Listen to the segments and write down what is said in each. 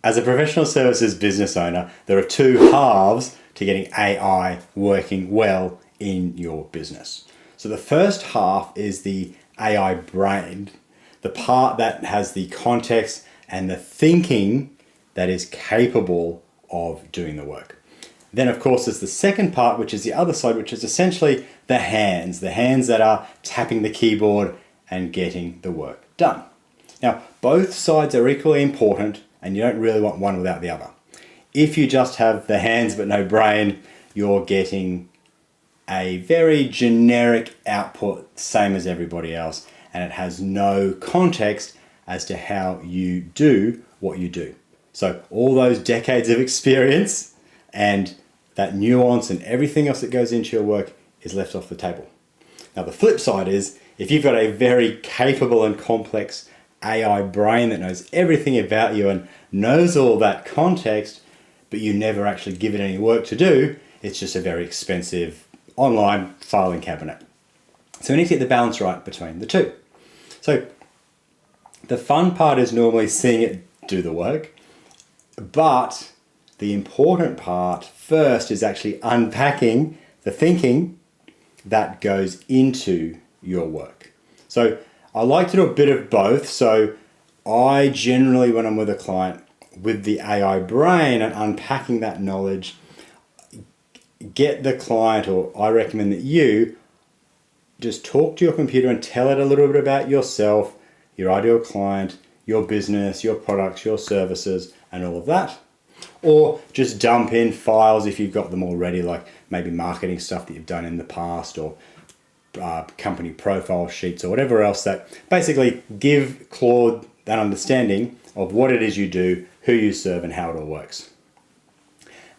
As a professional services business owner, there are two halves to getting AI working well in your business. So the first half is the AI brain, the part that has the context and the thinking that is capable of doing the work. Then, of course, there's the second part, which is the other side, which is essentially the hands that are tapping the keyboard and getting the work done. Now, both sides are equally important, and you don't really want one without the other. If you just have the hands but no brain, you're getting a very generic output, same as everybody else, and it has no context as to how you do what you do. So all those decades of experience and that nuance and everything else that goes into your work is left off the table. Now the flip side is, if you've got a very capable and complex AI brain that knows everything about you and knows all that context, but you never actually give it any work to do, it's just a very expensive online filing cabinet. So we need to get the balance right between the two. So the fun part is normally seeing it do the work, but the important part first is actually unpacking the thinking that goes into your work. So I like to do a bit of both. So I generally, when I'm with a client, with the AI brain and unpacking that knowledge, get the client, or I recommend that you just talk to your computer and tell it a little bit about yourself, your ideal client, your business, your products, your services, and all of that. Or just dump in files if you've got them already, like maybe marketing stuff that you've done in the past, or company profile sheets, or whatever else, that basically give Claude that understanding of what it is you do, who you serve, and how it all works.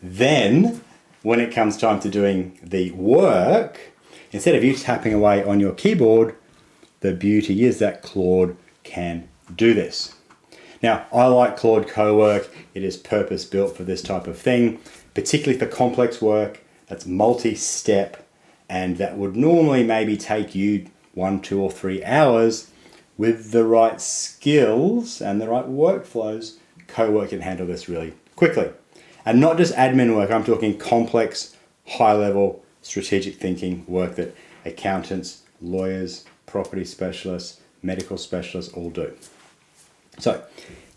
Then, when it comes time to doing the work, instead of you tapping away on your keyboard, the beauty is that Claude can do this. Now, I like Claude Cowork. It is purpose-built for this type of thing, particularly for complex work that's multi-step, and that would normally maybe take you 1, 2, or 3 hours. With the right skills and the right workflows, Cowork can handle this really quickly. And not just admin work, I'm talking complex, high-level, strategic thinking work that accountants, lawyers, property specialists, medical specialists all do. So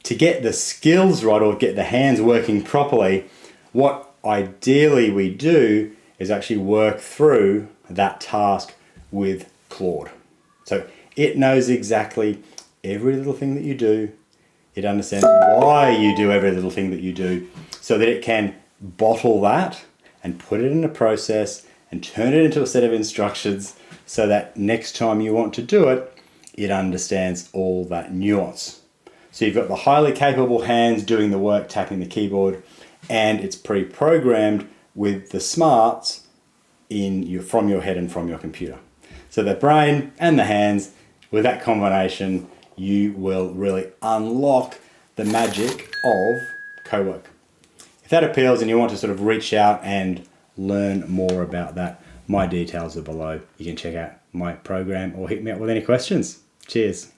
to get the skills right, or get the hands working properly, what ideally we do is actually work through that task with Claude. So it knows exactly every little thing that you do. It understands why you do every little thing that you do, so that it can bottle that and put it in a process and turn it into a set of instructions, so that next time you want to do it, it understands all that nuance. So you've got the highly capable hands doing the work, tapping the keyboard, and it's pre-programmed with the smarts from your head and from your computer. So the brain and the hands, with that combination, you will really unlock the magic of Cowork. If that appeals and you want to sort of reach out and learn more about that, my details are below. You can check out my program or hit me up with any questions. Cheers.